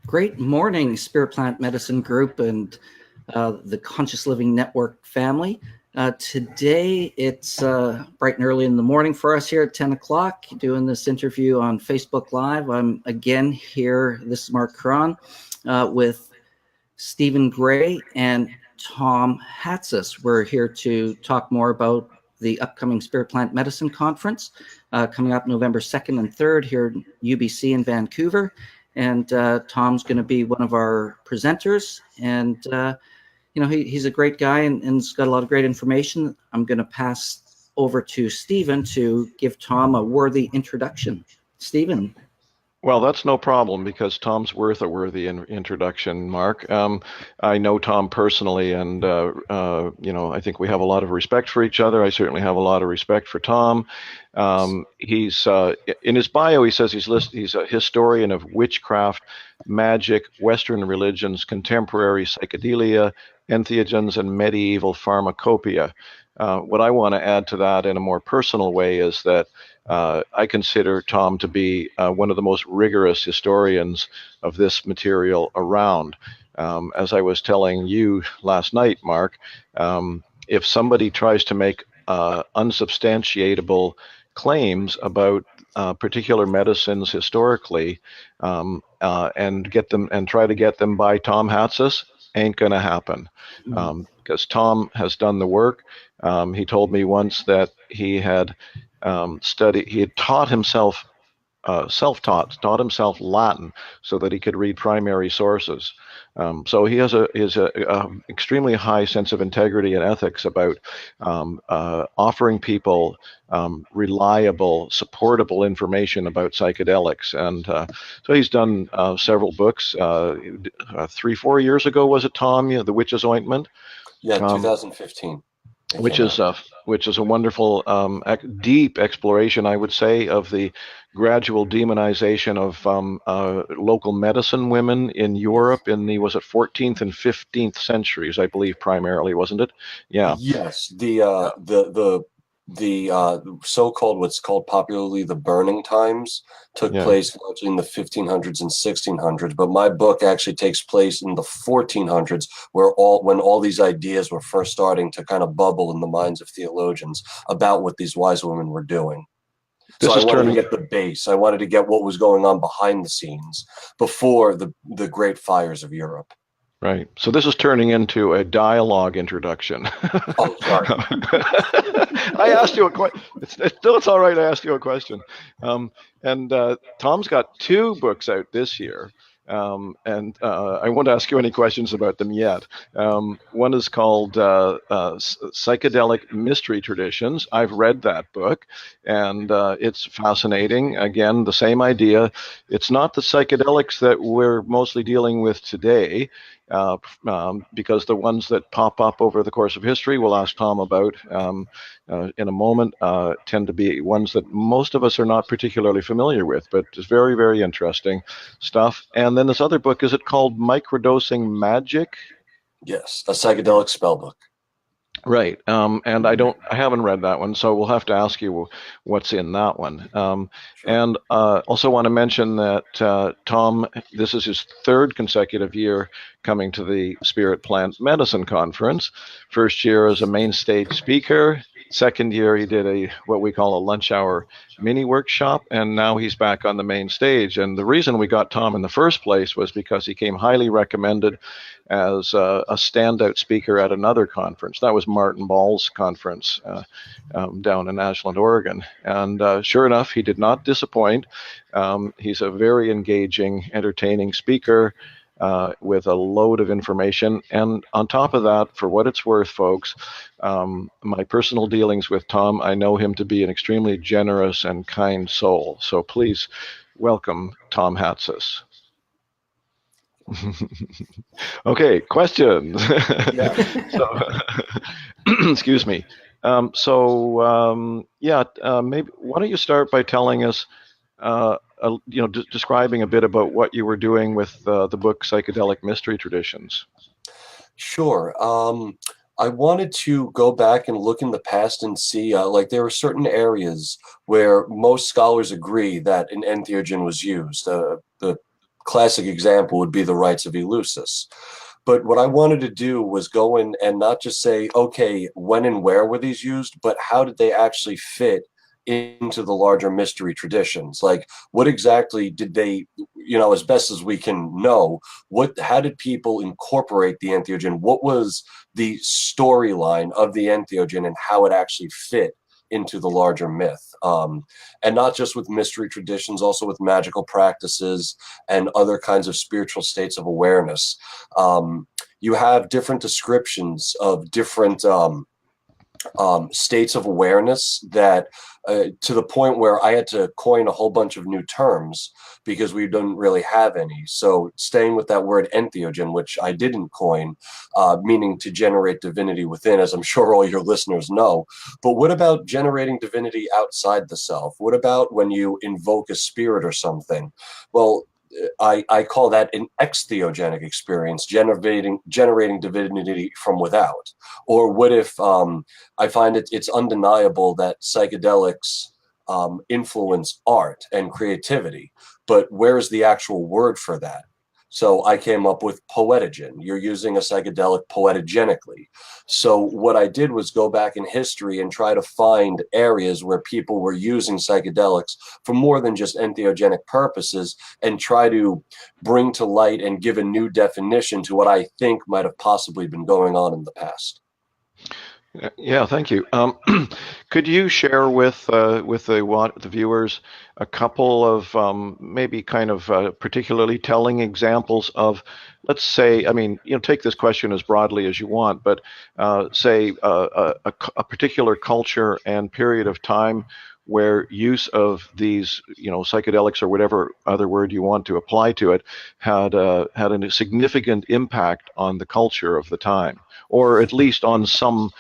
Great morning, Spirit Plant Medicine Group and the Conscious Living Network family. Today, it's bright and early in the morning for us here at 10 o'clock, doing this interview on Facebook Live. I'm again here, this is Mark Cron, with Stephen Gray and Tom Hatsis. We're here to talk more about the upcoming Spirit Plant Medicine Conference coming up November 2nd and 3rd here at UBC in Vancouver. And Tom's going to be one of our presenters. And, he's a great guy and has got a lot of great information. I'm going to pass over to Stephen to give Tom a worthy introduction. Stephen. Well, that's no problem because Tom's worth a worthy introduction, Mark. I know Tom personally, and I think we have a lot of respect for each other. I certainly have a lot of respect for Tom. He's in his bio. He says he's a historian of witchcraft, magic, Western religions, contemporary psychedelia, entheogens, and medieval pharmacopoeia. What I want to add to that in a more personal way is that I consider Tom to be one of the most rigorous historians of this material around. As I was telling you last night, Mark, if somebody tries to make unsubstantiatable claims about particular medicines historically and try to get them by Tom Hatsis, ain't going to happen. Because Tom has done the work. He told me once that he had he had taught himself, taught himself Latin so that he could read primary sources. So he has a extremely high sense of integrity and ethics about offering people reliable, supportable information about psychedelics. And so he's done several books. 3-4 years ago, was it, Tom? Yeah, The Witches Ointment. Yeah, 2015. Which is a wonderful, deep exploration, I would say, of the gradual demonization of local medicine women in Europe in the 14th and 15th centuries, I believe, primarily, wasn't it? Yeah. Yes, the so-called, what's called popularly the Burning Times, took place largely in the 1500s and 1600s, but my book actually takes place in the 1400s, when all these ideas were first starting to kind of bubble in the minds of theologians about what these wise women were doing. So I wanted to get the base. I wanted to get what was going on behind the scenes before the great fires of Europe. Right. So this is turning into a dialogue introduction. Oh, sorry. I asked you a question. It's all right. I asked you a question. Tom's got 2 books out this year. I won't ask you any questions about them yet. One is called Psychedelic Mystery Traditions. I've read that book, and it's fascinating. Again, the same idea. It's not the psychedelics that we're mostly dealing with today, because the ones that pop up over the course of history, we'll ask Tom about in a moment, tend to be ones that most of us are not particularly familiar with, but it's very, very interesting stuff. And then this other book, is it called Microdosing Magic? Yes, a psychedelic spell book. Right. And I haven't read that one, so we'll have to ask you what's in that one. Sure. And also want to mention that Tom, this is his 3rd consecutive year coming to the Spirit Plant Medicine Conference. First year as a main stage speaker. Second year, he did what we call a lunch hour mini workshop, and now he's back on the main stage. And the reason we got Tom in the first place was because he came highly recommended as a standout speaker at another conference. That was Martin Ball's conference down in Ashland, Oregon. And sure enough, he did not disappoint. He's a very engaging, entertaining speaker with a load of information. And on top of that, for what it's worth, folks, my personal dealings with Tom, I know him to be an extremely generous and kind soul. So please welcome Tom Hatsis. Okay, questions. Excuse me. Maybe why don't you start by telling us, describing a bit about what you were doing with the book Psychedelic Mystery Traditions. Sure. I wanted to go back and look in the past and see, there are certain areas where most scholars agree that an entheogen was used. The classic example would be the rites of Eleusis. But what I wanted to do was go in and not just say, okay, when and where were these used, but how did they actually fit into the larger mystery traditions? Like, what exactly did they, as best as we can know, how did people incorporate the entheogen? What was the storyline of the entheogen and how it actually fit into the larger myth? And not just with mystery traditions, also with magical practices and other kinds of spiritual states of awareness. You have different descriptions of different states of awareness that to the point where I had to coin a whole bunch of new terms because we didn't really have any. So staying with that word entheogen, which I didn't coin, meaning to generate divinity within, as I'm sure all your listeners know. But what about generating divinity outside the self? What about when you invoke a spirit or something? Well, I call that an extheogenic experience, generating divinity from without. Or what if I find it's undeniable that psychedelics influence art and creativity, but where's the actual word for that? So I came up with poetogen. You're using a psychedelic poetogenically. So what I did was go back in history and try to find areas where people were using psychedelics for more than just entheogenic purposes and try to bring to light and give a new definition to what I think might have possibly been going on in the past. Yeah, thank you. Could you share with the viewers a couple of maybe kind of particularly telling examples of, let's say, I mean, take this question as broadly as you want, but say a particular culture and period of time where use of these, psychedelics or whatever other word you want to apply to it had a significant impact on the culture of the time, or at least on some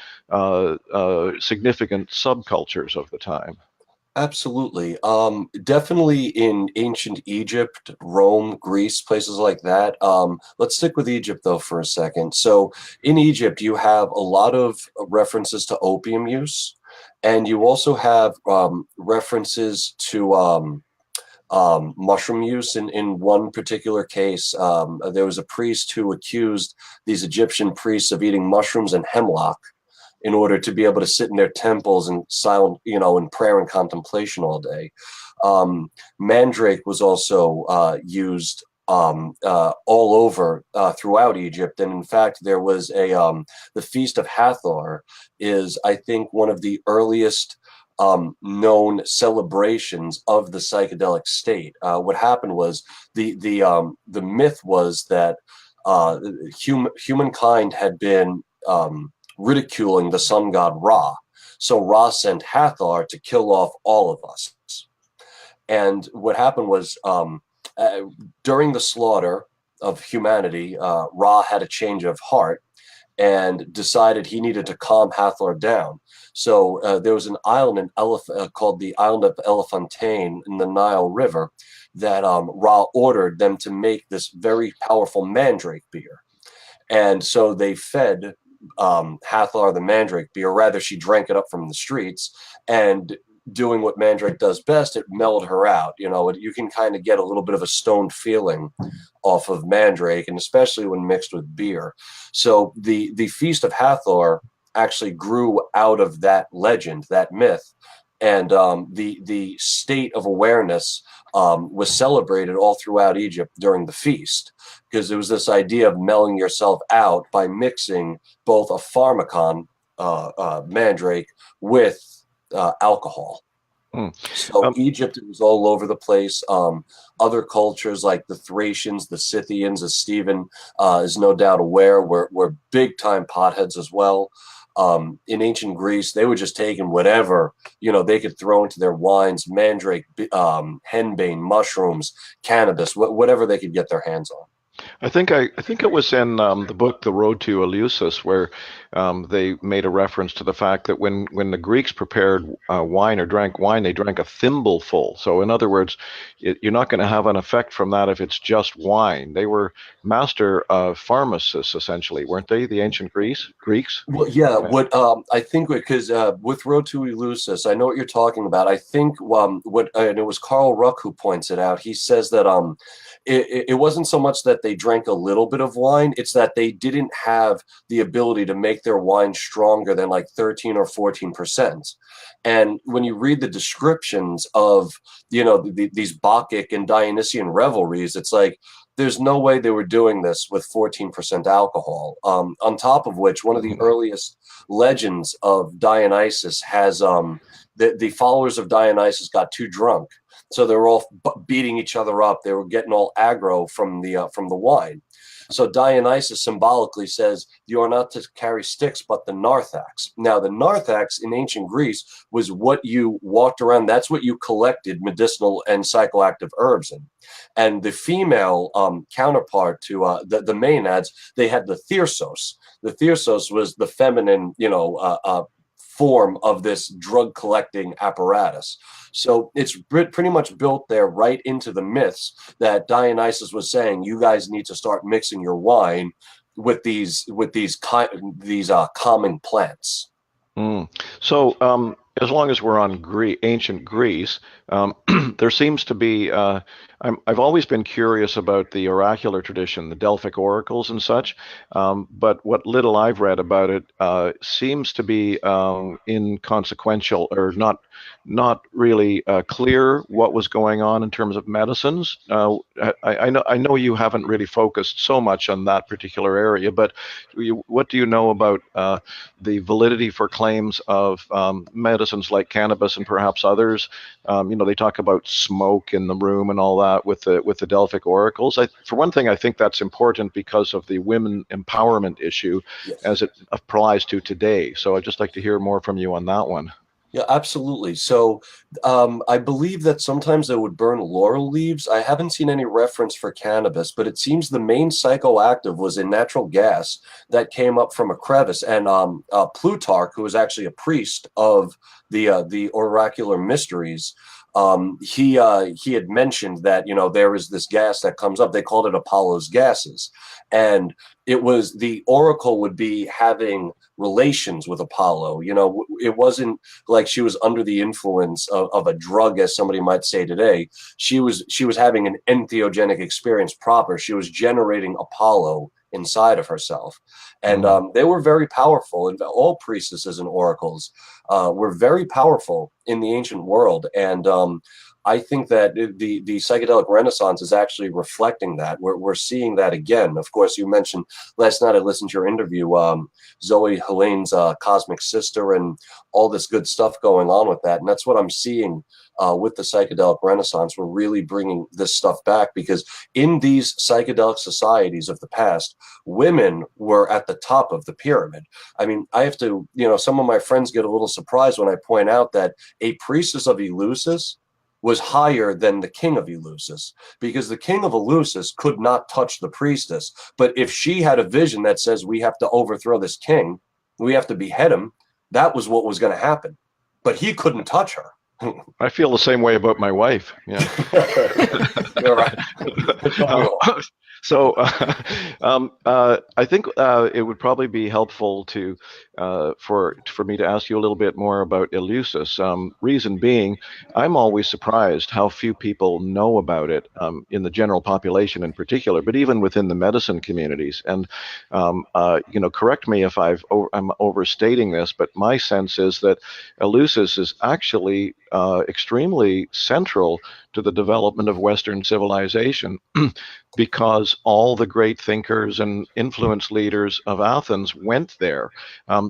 significant subcultures of the time. Absolutely. Definitely in ancient Egypt, Rome, Greece, places like that. Let's stick with Egypt though for a second. So in Egypt, you have a lot of references to opium use, and you also have references to mushroom use. In one particular case, there was a priest who accused these Egyptian priests of eating mushrooms and hemlock in order to be able to sit in their temples and silent, in prayer and contemplation all day. Mandrake was also used all over throughout Egypt, and in fact, there was the Feast of Hathor is, I think, one of the earliest known celebrations of the psychedelic state. What happened was the myth was that humankind had been ridiculing the sun god Ra. So Ra sent Hathor to kill off all of us. And what happened was during the slaughter of humanity, Ra had a change of heart and decided he needed to calm Hathor down. So there was an island called the Island of Elephantine in the Nile River that Ra ordered them to make this very powerful mandrake beer. And so they fed Hathor the mandrake beer, rather she drank it up from the streets, and doing what mandrake does best, it mellowed her out. You can kind of get a little bit of a stoned feeling off of mandrake, and especially when mixed with beer. So the Feast of Hathor actually grew out of that legend, that myth, and the state of awareness was celebrated all throughout Egypt during the feast, because there was this idea of mellowing yourself out by mixing both a pharmacon, mandrake, with alcohol. So Egypt, it was all over the place. Other cultures like the Thracians, the Scythians, as Stephen is no doubt aware, were big time potheads as well. In ancient Greece, they were just taking whatever they could throw into their wines: mandrake, henbane, mushrooms, cannabis, whatever they could get their hands on. I think it was in the book The Road to Eleusis where they made a reference to the fact that when the Greeks prepared wine or drank wine, they drank a thimbleful. So in other words, you're not going to have an effect from that if it's just wine. They were master pharmacists, essentially, weren't they? The ancient Greeks. Well, yeah. What I think, because with Road to Eleusis, I know what you're talking about. I think what and it was Carl Ruck who points it out. He says that it wasn't so much that they drank a little bit of wine; it's that they didn't have the ability to make their wine stronger than like 13 or 14%. And when you read the descriptions of these Bacchic and Dionysian revelries, it's like, there's no way they were doing this with 14% alcohol. On top of which, one of the earliest legends of Dionysus has the followers of Dionysus got too drunk, so they were all beating each other up. They were getting all aggro from the wine. So Dionysus symbolically says, you are not to carry sticks, but the narthex. Now, the narthex in ancient Greece was what you walked around. That's what you collected medicinal and psychoactive herbs in. And the female counterpart to the Maenads, they had the thyrsos. The thyrsos was the feminine, form of this drug collecting apparatus. So it's pretty much built there right into the myths that Dionysus was saying, you guys need to start mixing your wine with these calming plants. So as long as we're on ancient Greece, there seems to be. I've always been curious about the oracular tradition, the Delphic oracles and such. But what little I've read about it seems to be inconsequential, or not really clear what was going on in terms of medicines. I know you haven't really focused so much on that particular area, but what do you know about the validity for claims of medicines like cannabis and perhaps others? They talk about smoke in the room and all that with the Delphic oracles. For one thing, I think that's important because of the women empowerment issue, yes, as it applies to today. So I'd just like to hear more from you on that one. Yeah, absolutely. So I believe that sometimes they would burn laurel leaves. I haven't seen any reference for cannabis, but it seems the main psychoactive was a natural gas that came up from a crevice. And Plutarch, who was actually a priest of the oracular mysteries, he had mentioned that, there is this gas that comes up. They called it Apollo's gases. And it was, the oracle would be having relations with Apollo. It wasn't like she was under the influence of a drug, as somebody might say today. She was having an entheogenic experience proper. She was generating Apollo inside of herself. And they were very powerful. And all priestesses and oracles were very powerful in the ancient world. And I think that the psychedelic renaissance is actually reflecting that. We're seeing that again. Of course, you mentioned last night, I listened to your interview, Zoe Helene's cosmic sister, and all this good stuff going on with that. And that's what I'm seeing with the psychedelic renaissance. We're really bringing this stuff back, because in these psychedelic societies of the past, women were at the top of the pyramid. I mean, I have to, some of my friends get a little surprised when I point out that a priestess of Eleusis was higher than the king of Eleusis, because the king of Eleusis could not touch the priestess. But if she had a vision that says, we have to overthrow this king, we have to behead him, that was what was going to happen. But he couldn't touch her. I feel the same way about my wife. Yeah. You're right. So I think it would probably be helpful for me to ask you a little bit more about Eleusis. Reason being, I'm always surprised how few people know about it in the general population in particular, but even within the medicine communities. And correct me if I'm overstating this, but my sense is that Eleusis is actually extremely central to the development of Western civilization, because all the great thinkers and influence leaders of Athens went there.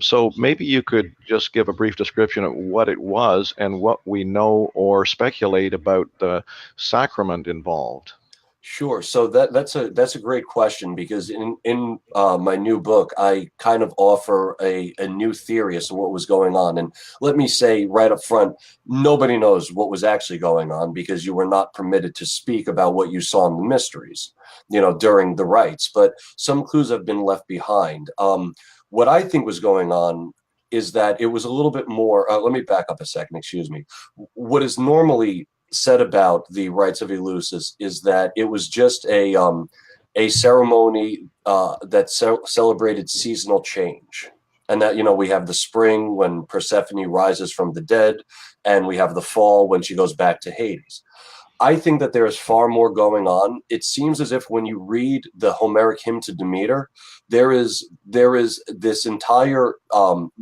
So maybe you could just give a brief description of what it was and what we know or speculate about the sacrament involved. Sure. So that's a great question, because in my new book, I kind of offer a new theory as to what was going on. And let me say right up front, nobody knows what was actually going on, because you were not permitted to speak about what you saw in the mysteries, during the rites. But some clues have been left behind. What I think was going on is that it was a little bit more. Let me back up a second. Excuse me. What is normally said about the rites of Eleusis is that it was just a ceremony that celebrated seasonal change. And that, we have the spring when Persephone rises from the dead, and we have the fall when she goes back to Hades. I think that there is far more going on. It seems as if when you read the Homeric hymn to Demeter, there is this entire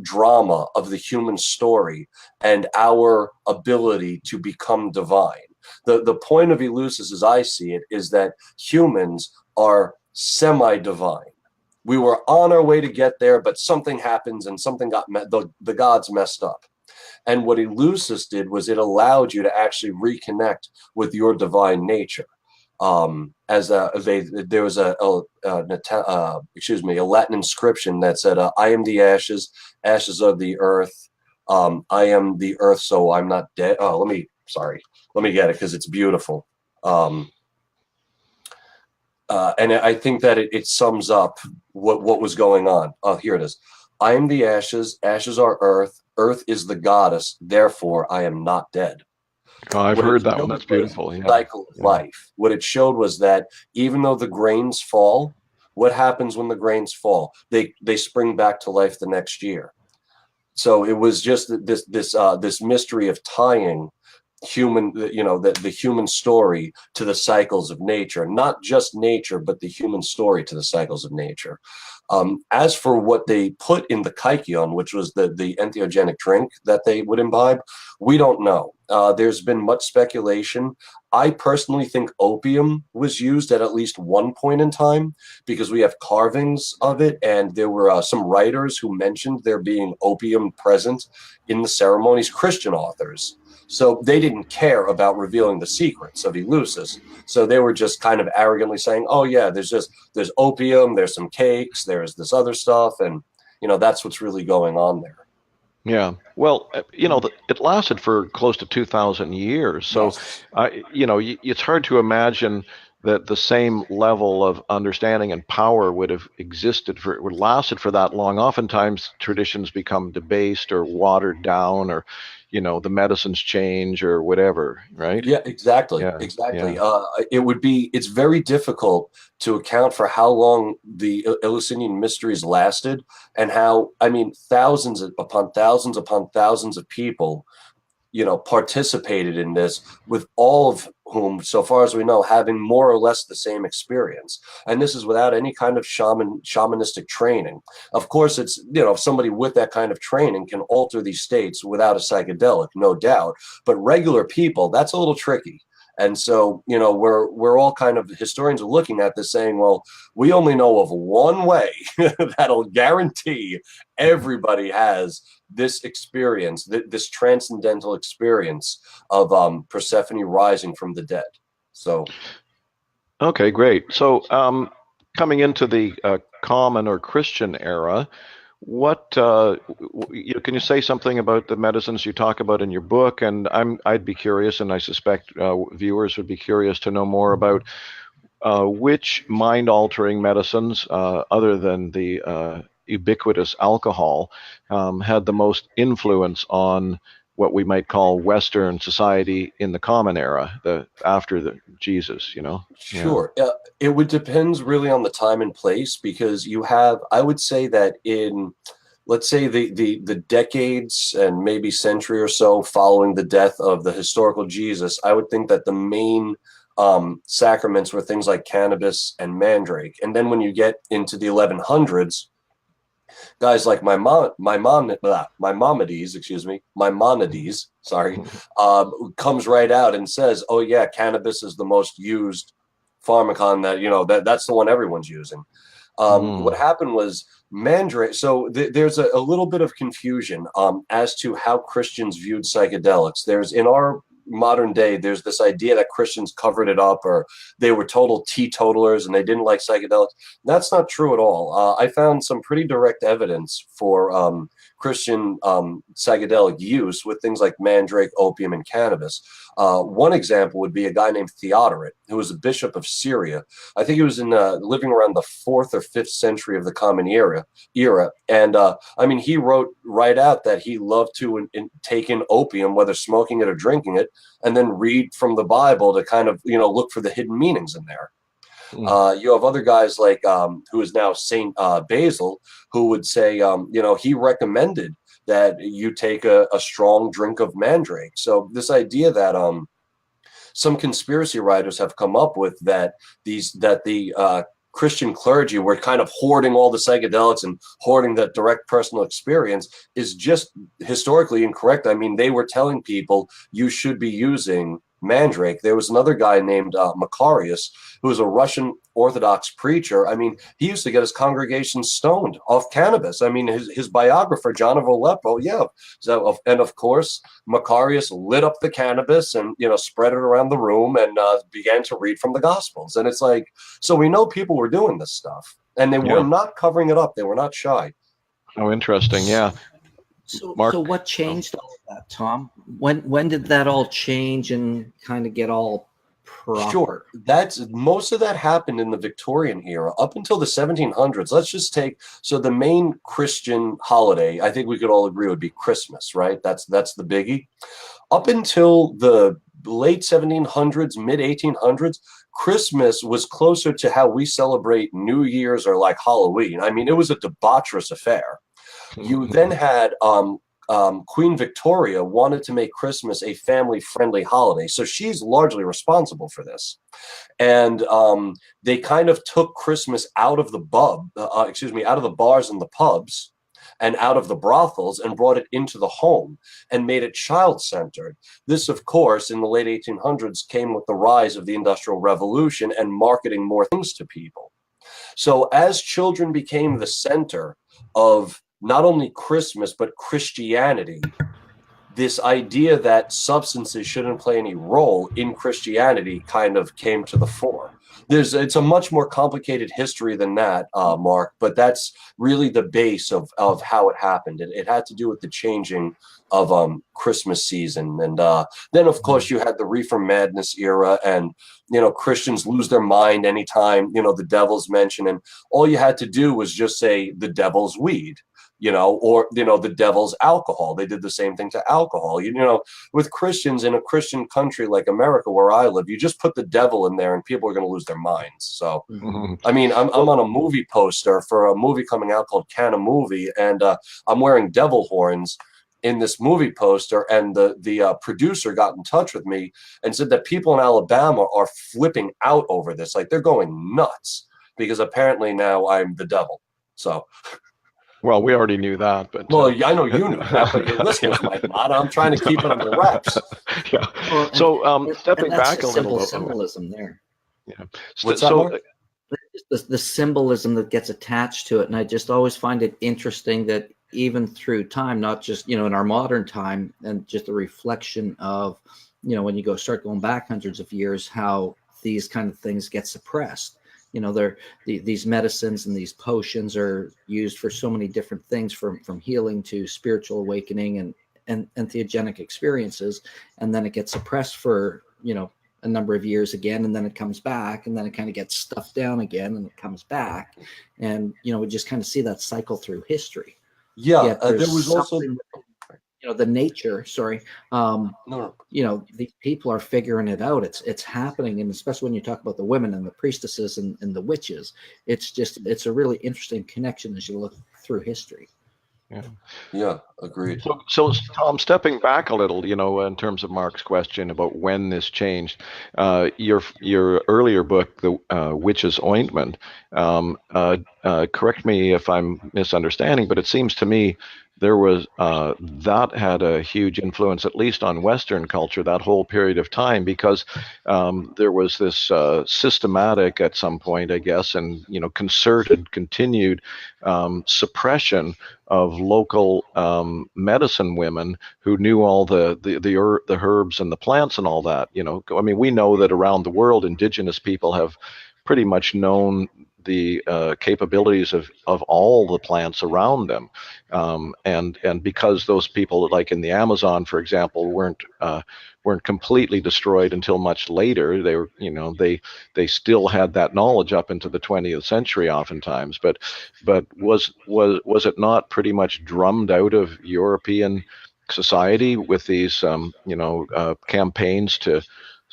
drama of the human story and our ability to become divine. The point of Eleusis, as I see it, is that humans are semi-divine. We were on our way to get there, but something happens and something got the gods messed up. And what Eleusis did was it allowed you to actually reconnect with your divine nature. There was a Latin inscription that said, "I am the ashes, ashes of the earth. I am the earth, so I'm not dead." Oh, let me get it because it's beautiful. And I think that it sums up what was going on. Oh, here it is. I am the ashes, ashes are earth, earth is the goddess, therefore I am not dead. Oh, I've heard that one. That's beautiful. Yeah. Cycle of life. What it showed was that even though the grains fall, what happens when the grains fall? They spring back to life the next year. So it was just this mystery of tying the human story to the cycles of nature, not just nature, but the human story to the cycles of nature. As for what they put in the kykeon, which was the entheogenic drink that they would imbibe, we don't know. There's been much speculation. I personally think opium was used at least one point in time because we have carvings of it, and there were some writers who mentioned there being opium present in the ceremonies, Christian authors. So they didn't care about revealing the secrets of Eleusis. So they were just kind of arrogantly saying, "Oh yeah, there's opium, there's some cakes, there's this other stuff," and that's what's really going on there. Yeah. Well, it lasted for close to 2,000 years. So, Yes. It's hard to imagine that the same level of understanding and power would have lasted for that long. Oftentimes, traditions become debased or watered down, or the medicines change or whatever, right? Yeah, exactly. Yeah, Exactly. yeah. It's very difficult to account for how long the Eleusinian mysteries lasted, and how, thousands upon thousands upon thousands of people, participated in this, with all of whom, so far as we know, having more or less the same experience. And this is without any kind of shamanistic training. Of course, it's, somebody with that kind of training can alter these states without a psychedelic, no doubt. But regular people, that's a little tricky. And so, we're all kind of, historians are looking at this saying, well, we only know of one way that'll guarantee everybody has this experience, this transcendental experience of Persephone rising from the dead. So, Okay, great. So, coming into the common or Christian era, what can you say something about the medicines you talk about in your book? And I'd be curious, and I suspect viewers would be curious to know more about which mind-altering medicines, other than the ubiquitous alcohol, had the most influence on what we might call Western society in the Common Era, after Jesus. Sure. It would depend really on the time and place, because you have, I would say that in, let's say, the decades and maybe century or so following the death of the historical Jesus, I would think that the main sacraments were things like cannabis and mandrake. And then when you get into the 1100s, guys like Maimonides, comes right out and says, "Oh yeah, cannabis is the most used pharmacon, that's the one everyone's using." What happened was mandrake. So there's a little bit of confusion as to how Christians viewed psychedelics. There's, in our modern day, there's this idea that Christians covered it up, or they were total teetotalers and they didn't like psychedelics. That's not true at all. I found some pretty direct evidence for Christian psychedelic use with things like mandrake, opium, and cannabis. One example would be a guy named Theodoret, who was a bishop of Syria. I think he was living around the 4th or 5th century of the Common Era. And I mean, he wrote right out that he loved to take in opium, whether smoking it or drinking it, and then read from the Bible to kind of, look for the hidden meanings in there. You have other guys like who is now Saint Basil, who would say, he recommended that you take a strong drink of mandrake. So this idea that some conspiracy writers have come up with that the Christian clergy were kind of hoarding all the psychedelics and hoarding that direct personal experience is just historically incorrect. I mean, they were telling people you should be using mandrake. There was another guy named Macarius, who was a Russian Orthodox preacher. I mean, he used to get his congregation stoned off cannabis. I mean, his biographer, John of Aleppo, and of course, Macarius lit up the cannabis and, spread it around the room and began to read from the Gospels. And it's like, so we know people were doing this stuff, and they were not covering it up. They were not shy. Oh, interesting. Yeah. So, Mark? so what changed all of that, Tom? When did that all change and kind of get all proper? Sure. Most of that happened in the Victorian era up until the 1700s. Let's just take, so the main Christian holiday, I think we could all agree, would be Christmas, right? That's the biggie. Up until the late 1700s, mid 1800s, Christmas was closer to how we celebrate New Year's or like Halloween. I mean, it was a debaucherous affair. You then had Queen Victoria wanted to make Christmas a family-friendly holiday, so she's largely responsible for this. And they kind of took Christmas out of the out of the bars and the pubs, and out of the brothels, and brought it into the home and made it child-centered. This, of course, in the late 1800s, came with the rise of the Industrial Revolution and marketing more things to people. So as children became the center of not only Christmas, but Christianity, this idea that substances shouldn't play any role in Christianity kind of came to the fore. It's a much more complicated history than that, Mark, but that's really the base of how it happened. It had to do with the changing of Christmas season. And then, of course, you had the Reefer Madness era, and, Christians lose their mind anytime, the devil's mentioned. And all you had to do was just say the devil's weed. Or the devil's alcohol. They did the same thing to alcohol. With Christians in a Christian country like America, where I live, you just put the devil in there and people are going to lose their minds. So, I mean, I'm on a movie poster for a movie coming out called Can a Movie, and I'm wearing devil horns in this movie poster, and the producer got in touch with me and said that people in Alabama are flipping out over this. Like, they're going nuts because apparently now I'm the devil. So... Well, we already knew that, but well, I know you knew that, but your listeners might not. I'm trying to keep it under wraps. Yeah. Well, so stepping back a little bit, symbolism there. Yeah. What's that, Mark? The symbolism that gets attached to it, and I just always find it interesting that even through time, not just in our modern time, and just a reflection of when you start going back hundreds of years, how these kind of things get suppressed. These medicines and these potions are used for so many different things, from healing to spiritual awakening and entheogenic experiences. And then it gets suppressed for, a number of years again, and then it comes back, and then it kind of gets stuffed down again, and it comes back. And, we just kind of see that cycle through history. Yeah, there was also... the nature, these people are figuring it out. It's happening. And especially when you talk about the women and the priestesses and the witches, it's a really interesting connection as you look through history. Yeah, agreed. So Tom, stepping back a little, in terms of Mark's question about when this changed, your earlier book, the Witches Ointment, correct me if I'm misunderstanding, but it seems to me there was that had a huge influence, at least on Western culture, that whole period of time, because there was this systematic, at some point, I guess, and concerted, continued suppression of local medicine women who knew all the herbs and the plants and all that. I mean, we know that around the world, indigenous people have pretty much known the capabilities of all the plants around them, and because those people, like in the Amazon, for example, weren't completely destroyed until much later. They were, they still had that knowledge up into the 20th century, oftentimes. But was it not pretty much drummed out of European society with these campaigns to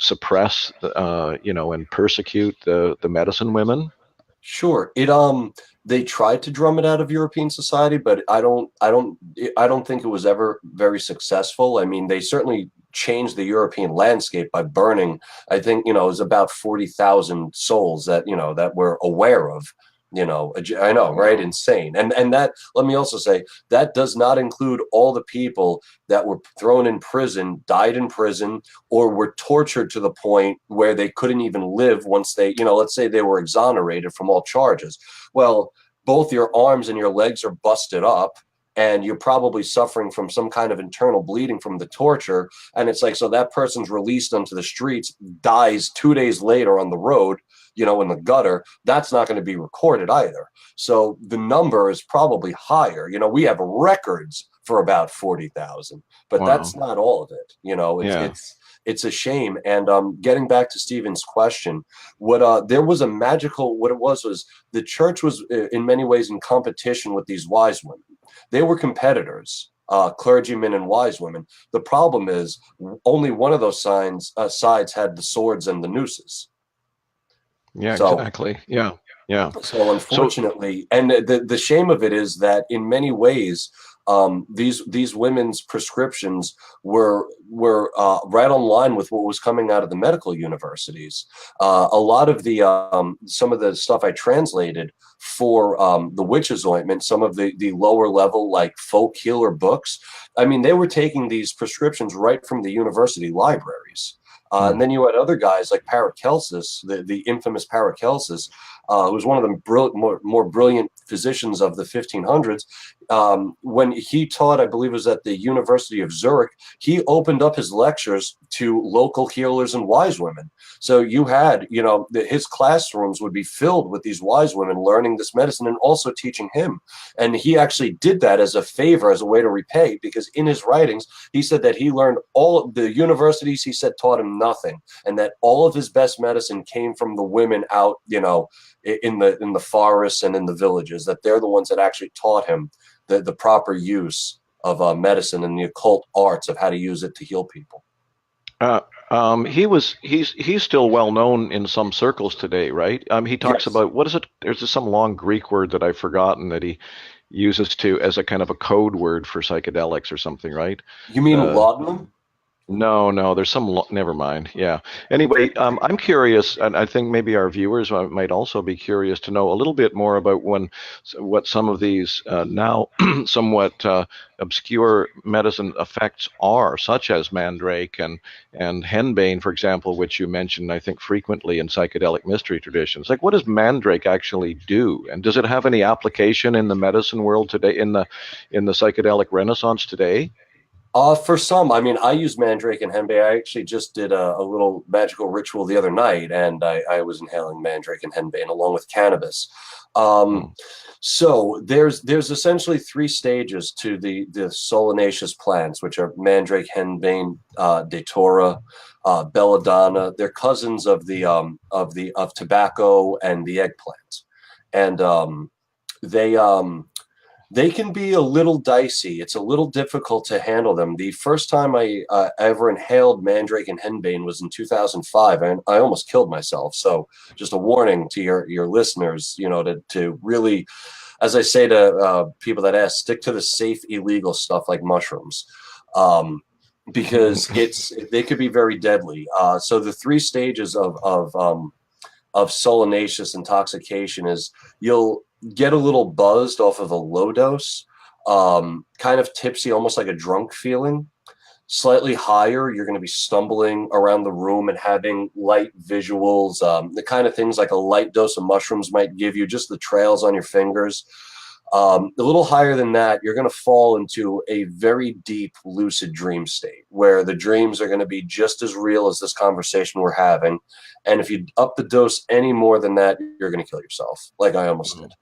suppress and persecute the medicine women? Sure. They tried to drum it out of European society, but I don't think it was ever very successful. I mean, they certainly changed the European landscape by burning. I think, it was about 40,000 souls that we're aware of. I know, right? Insane. And that, let me also say, that does not include all the people that were thrown in prison, died in prison, or were tortured to the point where they couldn't even live once they, let's say they were exonerated from all charges. Well, both your arms and your legs are busted up, and you're probably suffering from some kind of internal bleeding from the torture. And it's like, so that person's released onto the streets, dies 2 days later on the road, in the gutter. That's not going to be recorded either. So the number is probably higher. We have records for about 40,000, but that's not all of it. It's a shame. And getting back to Stephen's question, there was a magical, what it was the church was in many ways in competition with these wise women. They were competitors, clergymen and wise women. The problem is only one of those sides had the swords and the nooses. Yeah, exactly. Yeah. So unfortunately, and the shame of it is that in many ways, these women's prescriptions were right on line with what was coming out of the medical universities. A lot of the some of the stuff I translated for the Witches Ointment, some of the lower level like folk healer books, I mean, they were taking these prescriptions right from the university libraries. And then you had other guys like Paracelsus, the infamous Paracelsus, who was one of the more brilliant physicians of the 1500s. When he taught, I believe it was at the University of Zurich, he opened up his lectures to local healers and wise women. So you had, his classrooms would be filled with these wise women learning this medicine and also teaching him. And he actually did that as a favor, as a way to repay, because in his writings, he said that he learned all the universities, he said, taught him nothing, and that all of his best medicine came from the women out, in the forests and in the villages, that they're the ones that actually taught him the proper use of medicine and the occult arts of how to use it to heal people. He's still well known in some circles today, right? He talks about, what is it? There's some long Greek word that I've forgotten that he uses as a kind of a code word for psychedelics or something, right? You mean laudanum? No, there's some, never mind. Yeah. Anyway, I'm curious, and I think maybe our viewers might also be curious to know a little bit more about what some of these now somewhat obscure medicine effects are, such as mandrake and henbane, for example, which you mentioned, I think, frequently in psychedelic mystery traditions. Like, what does mandrake actually do? And does it have any application in the medicine world today, in the psychedelic renaissance today? For some, I mean, I use mandrake and henbane. I actually just did a little magical ritual the other night, and I was inhaling mandrake and henbane along with cannabis. So there's essentially 3 stages to the solanaceous plants, which are mandrake, henbane, datura, belladonna. They're cousins of tobacco and the eggplant, and they can be a little dicey. It's a little difficult to handle them. The first time I ever inhaled mandrake and henbane was in 2005, and I almost killed myself. So just a warning to your listeners, to really, as I say to people that ask, stick to the safe, illegal stuff like mushrooms, because they could be very deadly. So the 3 stages of solanaceous intoxication is you'll get a little buzzed off of a low dose, kind of tipsy, almost like a drunk feeling. Slightly higher, you're going to be stumbling around the room and having light visuals, the kind of things like a light dose of mushrooms might give you, just the trails on your fingers. A little higher than that, you're going to fall into a very deep lucid dream state where the dreams are going to be just as real as this conversation we're having. And if you up the dose any more than that, you're going to kill yourself, like I almost did.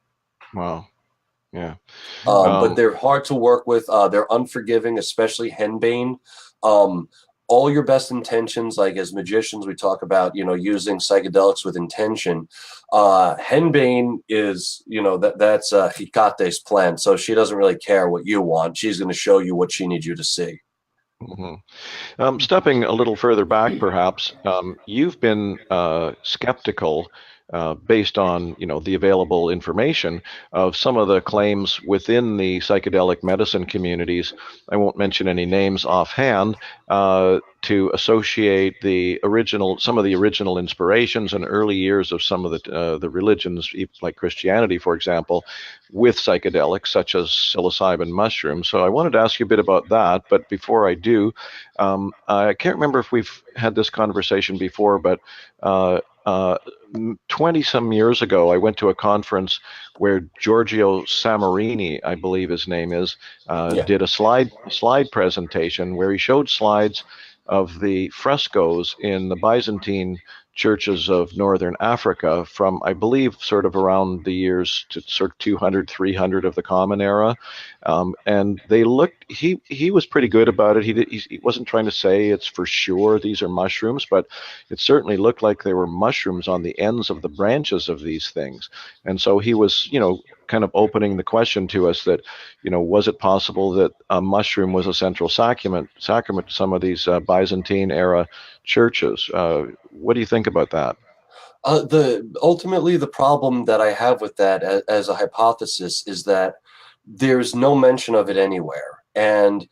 Wow. Yeah. But they're hard to work with. They're unforgiving, especially henbane. All your best intentions, like as magicians, we talk about, using psychedelics with intention. Henbane is, that's Hikate's plan. So she doesn't really care what you want. She's going to show you what she needs you to see. Stepping a little further back, perhaps, you've been skeptical based on the available information of some of the claims within the psychedelic medicine communities. I won't mention any names offhand, to associate some of the original inspirations and early years of some of the religions, like Christianity, for example, with psychedelics such as psilocybin mushrooms. So I wanted to ask you a bit about that, but before I do, I can't remember if we've had this conversation before, but 20 some years ago, I went to a conference where Giorgio Samarini, I believe his name is, did a slide presentation where he showed slides of the frescoes in the Byzantine churches of northern Africa from, I believe, sort of around the years to sort of 200, 300 of the Common Era. And they looked, he was pretty good about it. He wasn't trying to say it's for sure these are mushrooms, but it certainly looked like they were mushrooms on the ends of the branches of these things. And so he was, kind of opening the question to us that, was it possible that a mushroom was a central sacrament to some of these Byzantine era churches? What do you think about that? Ultimately, the problem that I have with that as a hypothesis is that there's no mention of it anywhere. And,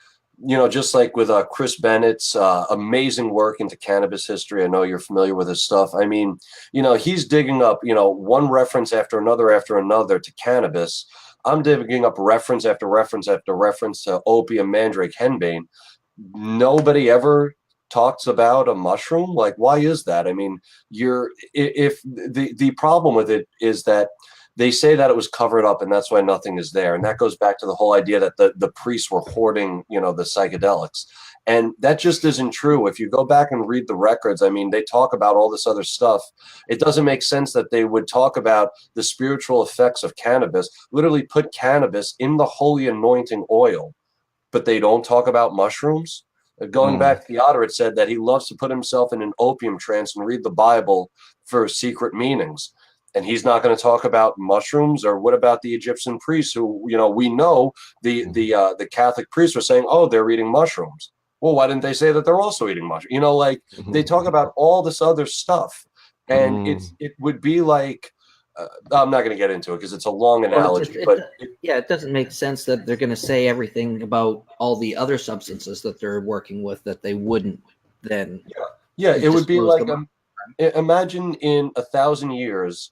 just like with Chris Bennett's amazing work into cannabis history, I know you're familiar with his stuff. I mean, he's digging up, one reference after another to cannabis. I'm digging up reference after reference after reference to opium, mandrake, henbane. Nobody ever talks about a mushroom. Like, why is that? I mean, if the problem with it is that they say that it was covered up and that's why nothing is there. And that goes back to the whole idea that the priests were hoarding, the psychedelics. And that just isn't true. If you go back and read the records, I mean, they talk about all this other stuff. It doesn't make sense that they would talk about the spiritual effects of cannabis, literally put cannabis in the holy anointing oil, but they don't talk about mushrooms. Going back to Theodorus said that he loves to put himself in an opium trance and read the Bible for secret meanings. And he's not going to talk about mushrooms. Or what about the Egyptian priests who, we know the Catholic priests were saying, oh, they're eating mushrooms. Well, why didn't they say that they're also eating mushrooms? They talk about all this other stuff. And it would be like, I'm not going to get into it because it's a long analogy. It doesn't make sense that they're going to say everything about all the other substances that they're working with that they wouldn't then. Yeah, it would be like, imagine in 1,000 years,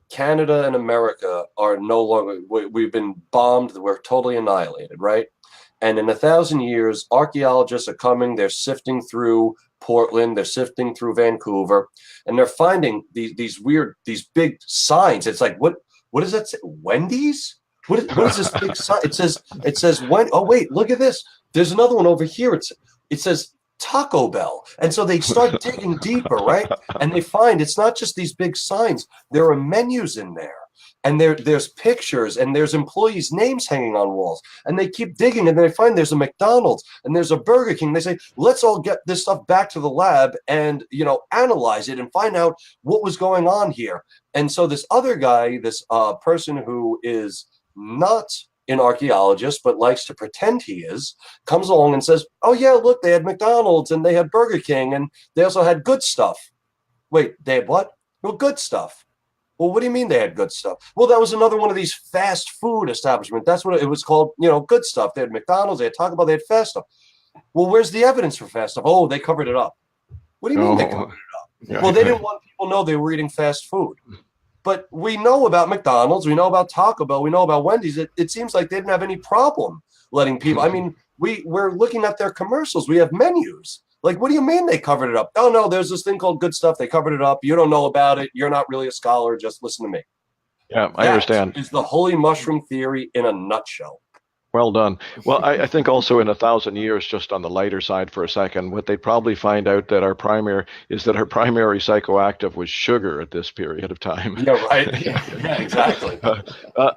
Canada and America are no longer, we've been bombed, we're totally annihilated, right? And in 1,000 years, archaeologists are coming, they're sifting through Portland, they're sifting through Vancouver, and they're finding these big signs. It's like, what does that say? Wendy's? What is this big sign? It says when, oh wait, look at this. There's another one over here. It says Taco Bell. And so they start digging deeper, right? And they find it's not just these big signs. There are menus in there. And there's pictures and there's employees' names hanging on walls. And they keep digging and they find there's a McDonald's and there's a Burger King. They say, let's all get this stuff back to the lab and, analyze it and find out what was going on here. And so this other guy, this person who is not an archaeologist, but likes to pretend he is, comes along and says, oh yeah, look, they had McDonald's and they had Burger King and they also had good stuff. Wait, they had what? Well, good stuff. Well, what do you mean they had good stuff? Well, that was another one of these fast food establishments. That's what it was called, good stuff. They had McDonald's, they had Taco Bell, they had fast stuff. Well, where's the evidence for fast stuff? Oh, they covered it up. What do you mean they covered it up? Yeah. Well, they didn't want people to know they were eating fast food. But we know about McDonald's, we know about Taco Bell, we know about Wendy's. It seems like they didn't have any problem letting people. I mean, we're looking at their commercials. We have menus. Like, what do you mean they covered it up? Oh, no, there's this thing called good stuff. They covered it up. You don't know about it. You're not really a scholar. Just listen to me. Yeah, I That understand. is the holy mushroom theory in a nutshell. Well done. Well, I think also in 1,000 years, just on the lighter side for a second, what they'd probably find out that our primary psychoactive was sugar at this period of time. Yeah, right. Yeah, exactly.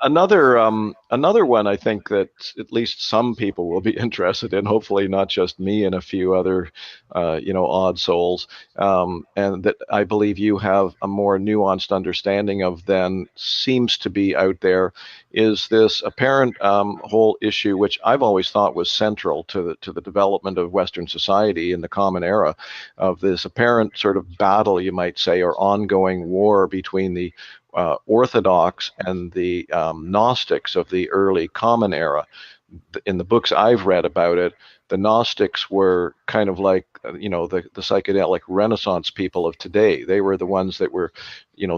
Another one I think that at least some people will be interested in, hopefully not just me and a few other, odd souls, and that I believe you have a more nuanced understanding of than seems to be out there, is this apparent whole issue, which I've always thought was central to the development of Western society in the Common Era, of this apparent sort of battle, you might say, or ongoing war between the Orthodox and the Gnostics of the early Common Era. In the books I've read about it, the Gnostics were kind of like, the psychedelic Renaissance people of today. They were the ones that were,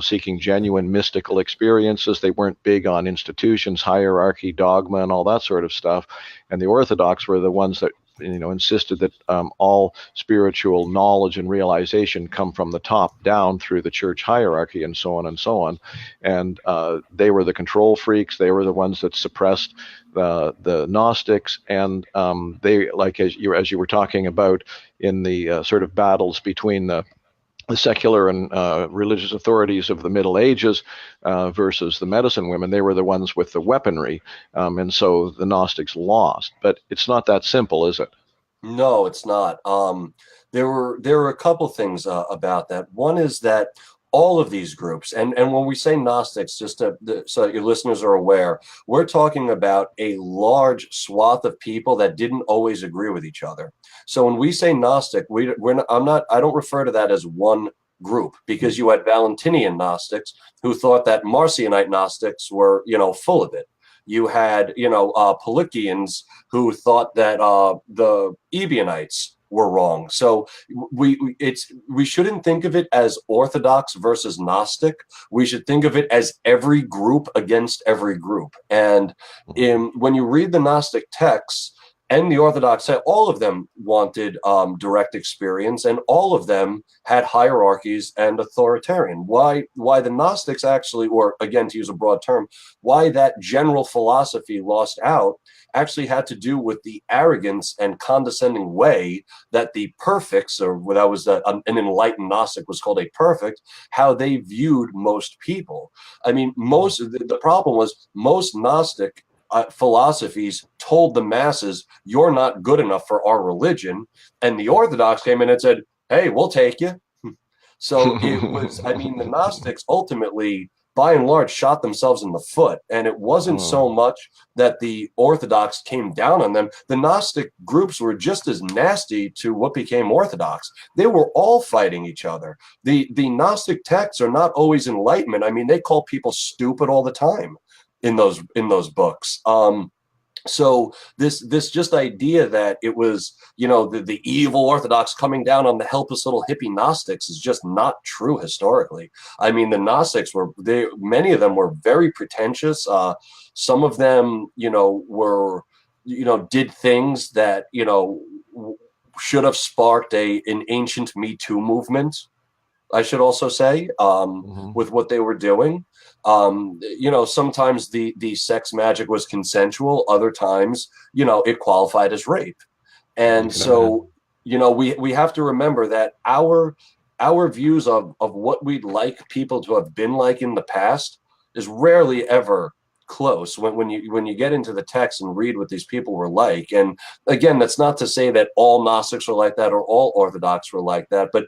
seeking genuine mystical experiences. They weren't big on institutions, hierarchy, dogma, and all that sort of stuff. And the Orthodox were the ones that, insisted that all spiritual knowledge and realization come from the top down through the church hierarchy, and so on and so on. And they were the control freaks. They were the ones that suppressed the Gnostics, and they, like as you were talking about in the sort of battles between the secular and religious authorities of the Middle Ages versus the medicine women, they were the ones with the weaponry, and so the Gnostics lost. But it's not that simple, is it? No, it's not. There were a couple things about that. One is that all of these groups, and when we say Gnostics, so your listeners are aware, we're talking about a large swath of people that didn't always agree with each other. So when we say Gnostic, I don't refer to that as one group, because you had Valentinian Gnostics who thought that Marcionite Gnostics were, full of it. You had, Pelagians who thought that the Ebionites were wrong. So we shouldn't think of it as Orthodox versus Gnostic. We should think of it as every group against every group. And when you read the Gnostic texts and the Orthodox, all of them wanted direct experience, and all of them had hierarchies and authoritarian. Why the Gnostics actually, or again, to use a broad term, why that general philosophy lost out actually had to do with the arrogance and condescending way that the perfects, or what that was an enlightened Gnostic was called a perfect, how they viewed most people. I mean, the problem was most Gnostic philosophies told the masses, you're not good enough for our religion. And the Orthodox came in and said, hey, we'll take you. So it was, the Gnostics ultimately, by and large, shot themselves in the foot. And it wasn't so much that the Orthodox came down on them. The Gnostic groups were just as nasty to what became Orthodox. They were all fighting each other. The Gnostic texts are not always enlightenment. They call people stupid all the time in those books. So this just idea that it was, the evil Orthodox coming down on the helpless little hippie Gnostics is just not true historically. The Gnostics many of them were very pretentious. Some of them, were, did things that, should have sparked an ancient Me Too movement, I should also say, with what they were doing. Sometimes the sex magic was consensual. Other times, it qualified as rape. And so, we have to remember that our views of what we'd like people to have been like in the past is rarely ever close when you get into the text and read what these people were like. And again, that's not to say that all Gnostics were like that or all Orthodox were like that, but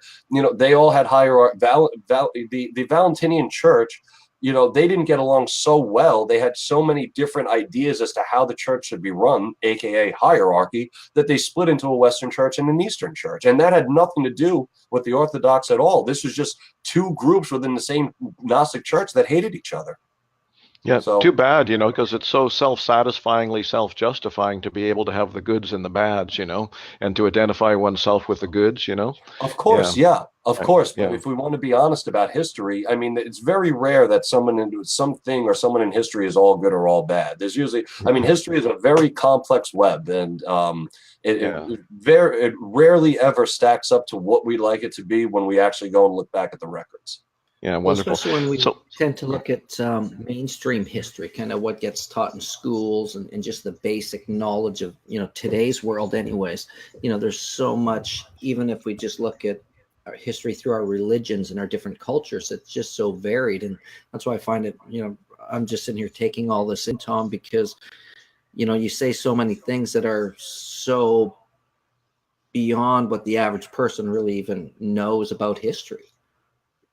they all had the Valentinian Church. They didn't get along so well. They had so many different ideas as to how the church should be run, aka hierarchy, that they split into a Western church and an Eastern church. And that had nothing to do with the Orthodox at all. This was just two groups within the same Gnostic church that hated each other. Yeah, so, too bad, because it's so self-satisfyingly self-justifying to be able to have the goods and the bads, and to identify oneself with the goods, Of course, yeah, of course. But if we want to be honest about history, it's very rare that someone in history is all good or all bad. There's usually, history is a very complex web, and it rarely ever stacks up to what we'd like it to be when we actually go and look back at the records. Yeah, Well, wonderful. especially when we So, tend to look at mainstream history, kind of what gets taught in schools, and just the basic knowledge of, today's world anyways. There's so much, even if we just look at our history through our religions and our different cultures, it's just so varied. And that's why I find it, I'm just sitting here taking all this in, Tom, because, you say so many things that are so beyond what the average person really even knows about history.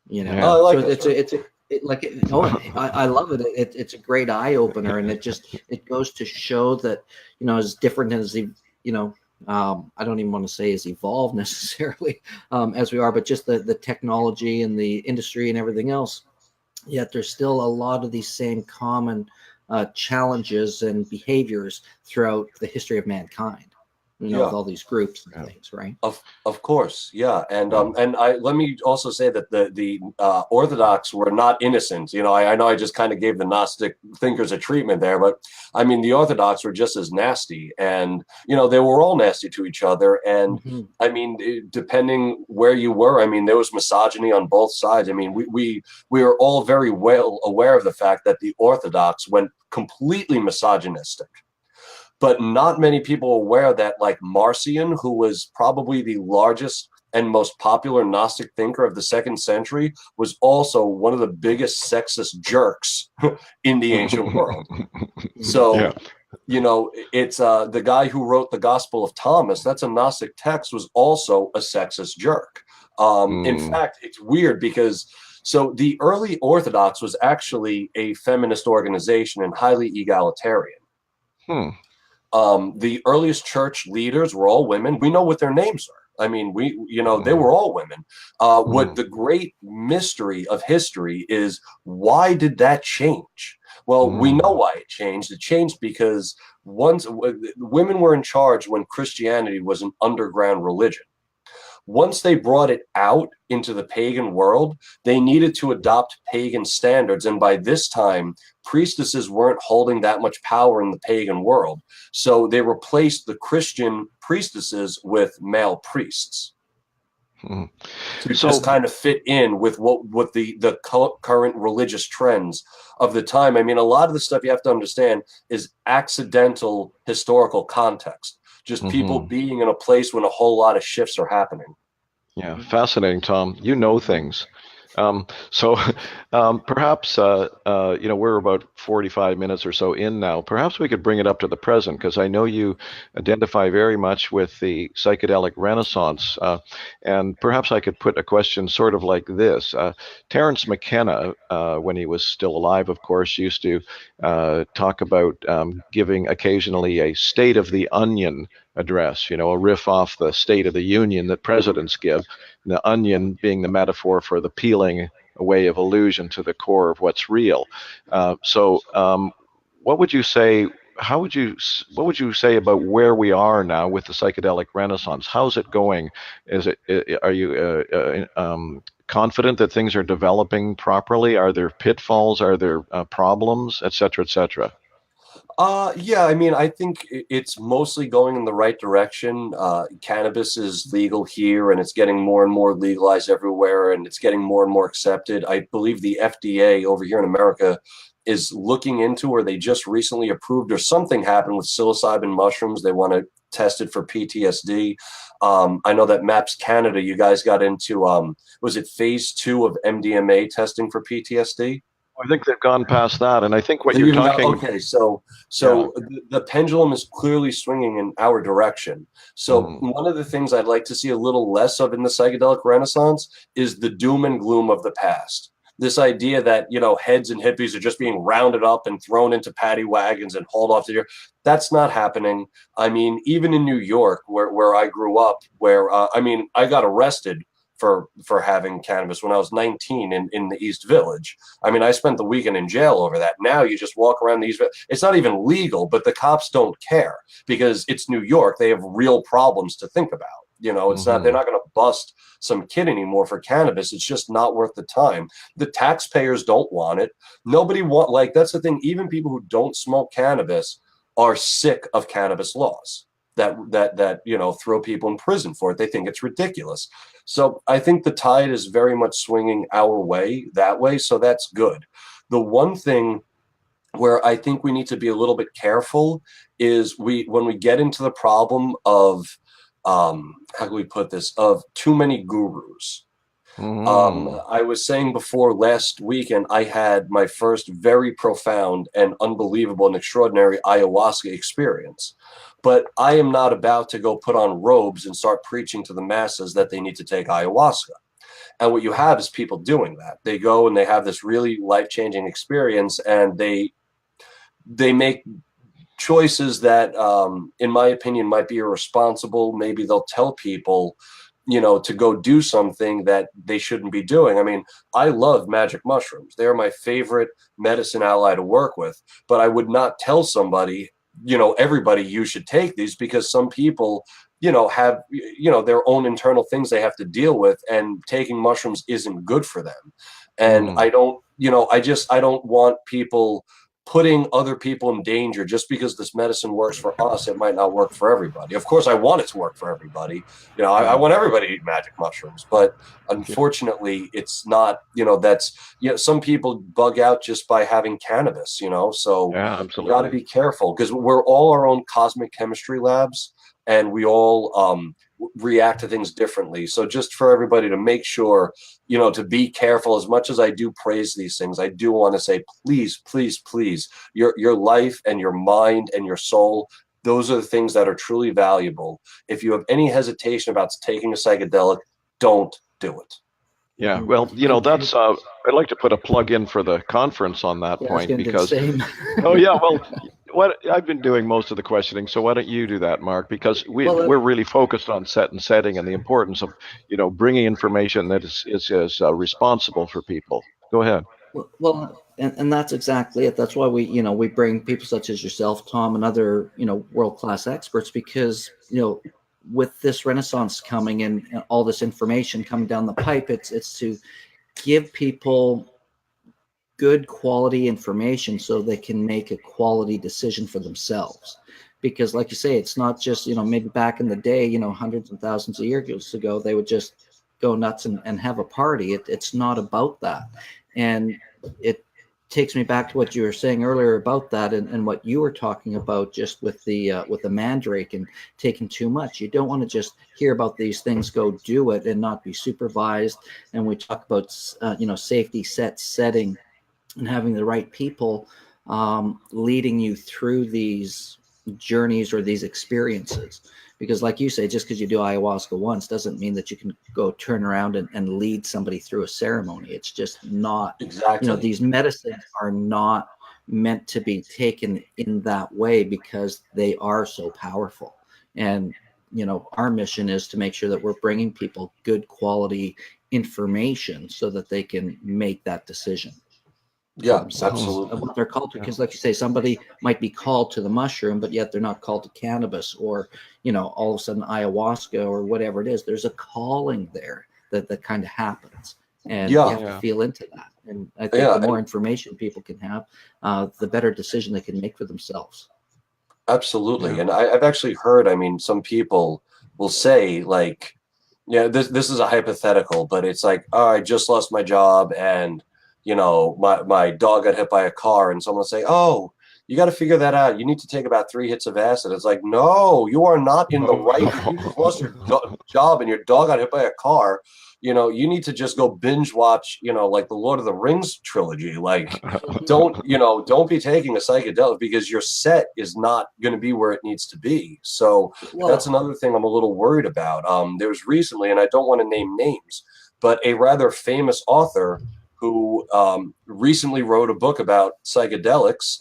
yeah. Oh, I So like this. I love it. It's a great eye opener, and it goes to show that, as different as I don't even want to say as evolved necessarily as we are, but just the technology and the industry and everything else. Yet there's still a lot of these same common challenges and behaviors throughout the history of mankind. Yeah. With all these groups and things, right? Of course, yeah, and I let me also say that the Orthodox were not innocent. I know I just kind of gave the Gnostic thinkers a treatment there, but I mean the Orthodox were just as nasty, and they were all nasty to each other. And I mean, depending where you were, I mean there was misogyny on both sides. I mean we are all very well aware of the fact that the Orthodox went completely misogynistic. But not many people are aware that, like Marcion, who was probably the largest and most popular Gnostic thinker of the 2nd century, was also one of the biggest sexist jerks in the ancient world. So, it's the guy who wrote the Gospel of Thomas, that's a Gnostic text, was also a sexist jerk. In fact, it's weird because so the early Orthodox was actually a feminist organization and highly egalitarian. The earliest church leaders were all women. We know what their names are. I mean, they were all women. What the great mystery of history is, why did that change? Well, we know why it changed. It changed because once women were in charge when Christianity was an underground religion. Once they brought it out into the pagan world, they needed to adopt pagan standards. And by this time, priestesses weren't holding that much power in the pagan world. So they replaced the Christian priestesses with male priests. To just kind of fit in with what the current religious trends of the time. I mean, a lot of the stuff you have to understand is accidental historical context. Just people being in a place when a whole lot of shifts are happening. Yeah, fascinating, Tom. You know things. So perhaps, we're about 45 minutes or so in now. Perhaps we could bring it up to the present, because I know you identify very much with the psychedelic renaissance. And perhaps I could put a question sort of like this. Terence McKenna, when he was still alive, of course, used to talk about giving occasionally a State of the Onion address, a riff off the State of the Union that presidents give, the onion being the metaphor for the peeling away of illusion to the core of what's real. So what would you say, what would you say about where we are now with the psychedelic renaissance? How's it going? Are you confident that things are developing properly? Are there pitfalls? Are there problems, et cetera, et cetera? Yeah, I mean, I think it's mostly going in the right direction. Cannabis is legal here, and it's getting more and more legalized everywhere, and it's getting more and more accepted. I believe the FDA over here in America is looking into, or they just recently approved, or something happened with psilocybin mushrooms. They want to test it for PTSD. I know that MAPS Canada, you guys got into, was it phase 2 of MDMA testing for PTSD? I think they've gone past that, and I think what you're talking. Okay, so the pendulum is clearly swinging in our direction. So one of the things I'd like to see a little less of in the psychedelic renaissance is the doom and gloom of the past. This idea that heads and hippies are just being rounded up and thrown into paddy wagons and hauled off to here. That's not happening. I mean, even in New York, where I grew up, where I got arrested for having cannabis when I was 19 in the East Village. I mean, I spent the weekend in jail over that. Now you just walk around the East Village. It's not even legal, but the cops don't care because it's New York. They have real problems to think about. It's not, they're not going to bust some kid anymore for cannabis. It's just not worth the time. The taxpayers don't want it. Nobody that's the thing. Even people who don't smoke cannabis are sick of cannabis laws. that throw people in prison for it. They think it's ridiculous. So I think the tide is very much swinging our way, that way. So that's good. The one thing where I think we need to be a little bit careful is when we get into the problem of how can we put this, of too many gurus. I was saying before, last weekend I had my first very profound and unbelievable and extraordinary ayahuasca experience. But I am not about to go put on robes and start preaching to the masses that they need to take ayahuasca. And what you have is people doing that. They go and they have this really life-changing experience, and they make choices that, in my opinion, might be irresponsible. Maybe they'll tell people, to go do something that they shouldn't be doing. I mean, I love magic mushrooms. They're my favorite medicine ally to work with, but I would not tell somebody, everybody, you should take these, because some people, have, their own internal things they have to deal with, and taking mushrooms isn't good for them. And I don't, I don't want people putting other people in danger just because this medicine works for us. It might not work for everybody. Of course, I want it to work for everybody. I want everybody to eat magic mushrooms, but unfortunately it's not, that's, some people bug out just by having cannabis, so you got to be careful, because we're all our own cosmic chemistry labs, and we all react to things differently. So just for everybody to make sure, to be careful. As much as I do praise these things, I do want to say, please, please, please, your life and your mind and your soul, those are the things that are truly valuable. If you have any hesitation about taking a psychedelic, don't do it. Yeah, well, that's, I'd like to put a plug in for the conference on that point, because, oh yeah, well, what I've been doing most of the questioning, so why don't you do that, Mark? Because we're really focused on setting and the importance of, bringing information that is responsible for people. Go ahead. Well, and that's exactly it. That's why we bring people such as yourself, Tom, and other, world-class experts, because, with this renaissance coming and all this information coming down the pipe, it's to give people good quality information so they can make a quality decision for themselves. Because like you say, it's not just, maybe back in the day, hundreds and thousands of years ago, they would just go nuts and have a party. It's not about that. And it takes me back to what you were saying earlier about that, and what you were talking about just with the mandrake and taking too much. You don't want to just hear about these things, go do it, and not be supervised. And we talk about safety, setting, and having the right people leading you through these journeys or these experiences. Because like you say, just because you do ayahuasca once doesn't mean that you can go turn around and lead somebody through a ceremony. It's just not. Exactly. These medicines are not meant to be taken in that way, because they are so powerful. And, our mission is to make sure that we're bringing people good quality information so that they can make that decision. Yeah, absolutely. Of what they're called to, because like you say, somebody might be called to the mushroom, but yet they're not called to cannabis, or all of a sudden ayahuasca or whatever it is. There's a calling there that kind of happens, and you have to feel into that. And I think the more information people can have, the better decision they can make for themselves. Absolutely. And I've actually heard, some people will say, like, this is a hypothetical, but it's like, oh, I just lost my job, and my dog got hit by a car, and someone will say, oh, you got to figure that out. You need to take about 3 hits of acid. It's like, no, you are not in the right. You just lost your job and your dog got hit by a car. You need to just go binge watch, like the Lord of the Rings trilogy. Like, don't be taking a psychedelic, because your set is not going to be where it needs to be. So that's another thing I'm a little worried about. There was recently, and I don't want to name names, but a rather famous author who recently wrote a book about psychedelics,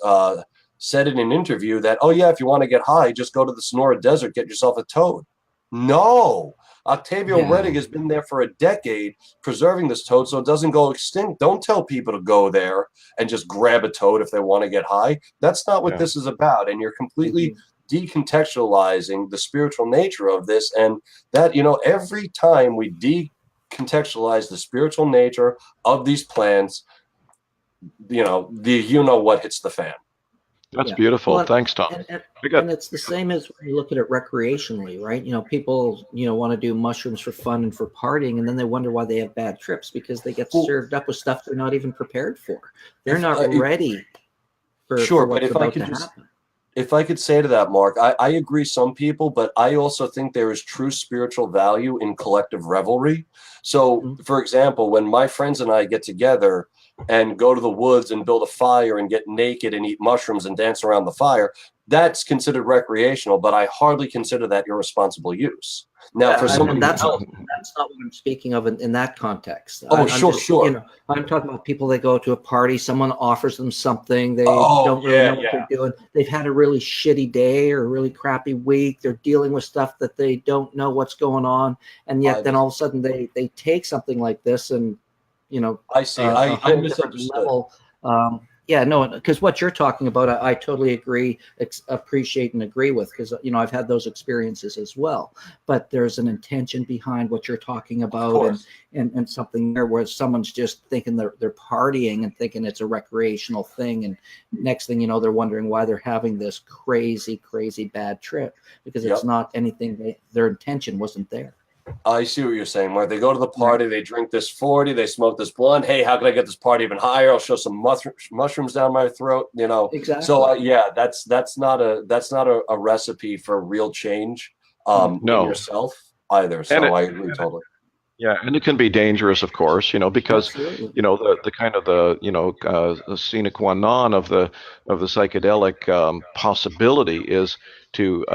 said in an interview that, oh yeah, if you want to get high, just go to the Sonora Desert, get yourself a toad. No, Octavio Redig has been there for a decade preserving this toad so it doesn't go extinct. Don't tell people to go there and just grab a toad if they want to get high. That's not what this is about. And you're completely decontextualizing the spiritual nature of this. And that, every time we decontextualize the spiritual nature of these plants, what hits the fan. That's Yeah. beautiful. Well, Thanks, Tom. and it's the same as when you look at it recreationally, right? People, want to do mushrooms for fun and for partying, and then they wonder why they have bad trips because they get Well, served up with stuff they're not even prepared for. They're if not ready for sure, but what's about to happen. if I could say to that, Mark, I agree some people, but I also think there is true spiritual value in collective revelry. So, Mhm. for example, when my friends and I get together and go to the woods and build a fire and get naked and eat mushrooms and dance around the fire, that's considered recreational, but I hardly consider that irresponsible use. Now, for And somebody that's else, not what I'm speaking of in that context. oh, I'm sure, just, sure. I'm talking about people that go to a party, someone offers them something, they Oh, don't really know yeah, what they're doing. They've had a really shitty day or a really crappy week. They're dealing with stuff that they don't know what's going on. And yet then all of a sudden they take something like this and, I see. a I whole different misunderstood. level. Yeah, no, because what you're talking about, I totally agree, appreciate, and agree with, because I've had those experiences as well. But there's an intention behind what you're talking Of about, course. and something there where someone's just thinking they're partying and thinking it's a recreational thing, and next thing you know, they're wondering why they're having this crazy bad trip because it's Yep. not anything their intention wasn't there. I see what you're saying, Mark. They go to the party, they drink this 40, they smoke this blunt. Hey, how can I get this party even higher? I'll show some mushrooms down my throat, Exactly. So yeah, that's not a recipe for real change in No. yourself either. So I agree totally. Yeah, and it can be dangerous, of course, because Absolutely. the kind of the sine qua non of the psychedelic possibility is to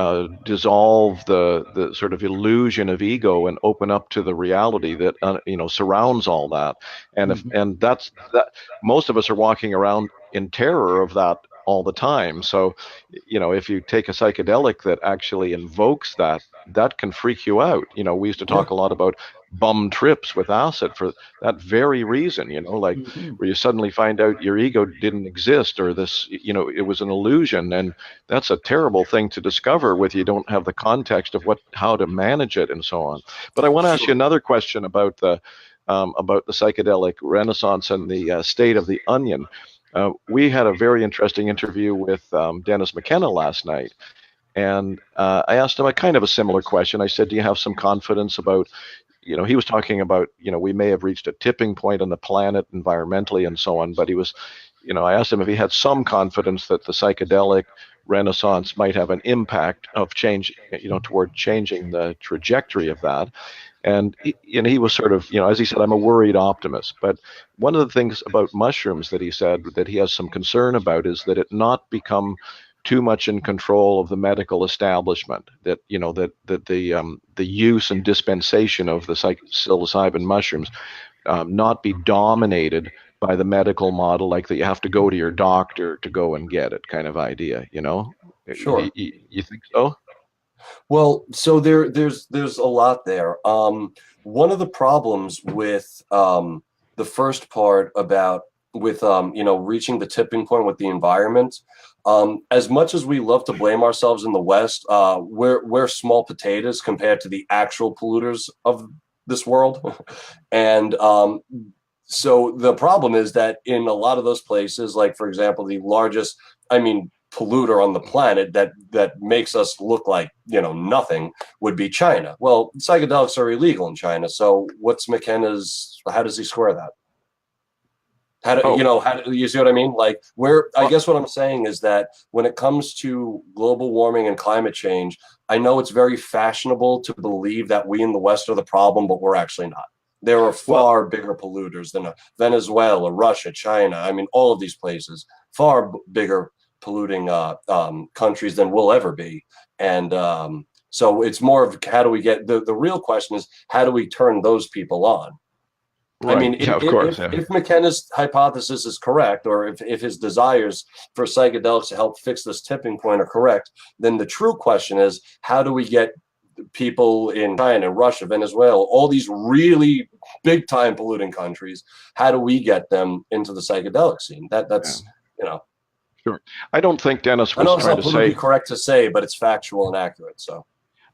dissolve the sort of illusion of ego and open up to the reality that surrounds all that, and if Mhm. and that's that. Most of us are walking around in terror of that all the time. So, if you take a psychedelic that actually invokes that, that can freak you out. We used to Yeah. talk a lot about bum trips with acid for that very reason, like Mhm. where you suddenly find out your ego didn't exist, or this, it was an illusion. And that's a terrible thing to discover with you don't have the context of how to manage it and so on. But I want to ask you Sure. another question about the psychedelic renaissance and the state of the onion. We had a very interesting interview with Dennis McKenna last night. And I asked him a kind of a similar question. I said, do you have some confidence about, he was talking about, we may have reached a tipping point on the planet environmentally and so on. But he was, I asked him if he had some confidence that the psychedelic renaissance might have an impact of change, toward changing the trajectory of that. And he was sort of, as he said, I'm a worried optimist. But one of the things about mushrooms that he said that he has some concern about is that it not become too much in control of the medical establishment. That that the use and dispensation of the psilocybin mushrooms not be dominated by the medical model, like that you have to go to your doctor to go and get it, kind of idea. Sure. You think so? Well, so there's a lot there. One of the problems with the first part about with reaching the tipping point with the environment, as much as we love to blame ourselves in the West, we're small potatoes compared to the actual polluters of this world, and so the problem is that in a lot of those places, like for example, the largest, polluter on the planet that makes us look like nothing would be China. Well, psychedelics are illegal in China, so what's McKenna's? How does he square that? How do Oh, how do you see what I mean? Like, I well, guess what I'm saying is that when it comes to global warming and climate change, I know it's very fashionable to believe that we in the West are the problem, but we're actually not. There are well, far bigger polluters than Venezuela, Russia, China. All of these places, far bigger polluting countries than we'll ever be. And so it's more of how do we get the real question is how do we turn those people on? right. Yeah, of course. Yeah. If McKenna's hypothesis is correct, or if his desires for psychedelics to help fix this tipping point are correct, then the true question is how do we get people in China, Russia, Venezuela, all these really big time polluting countries, how do we get them into the psychedelic scene? Yeah. That's Sure. I don't think Dennis I know was it's trying not to politically say. correct to say, but it's factual and accurate. So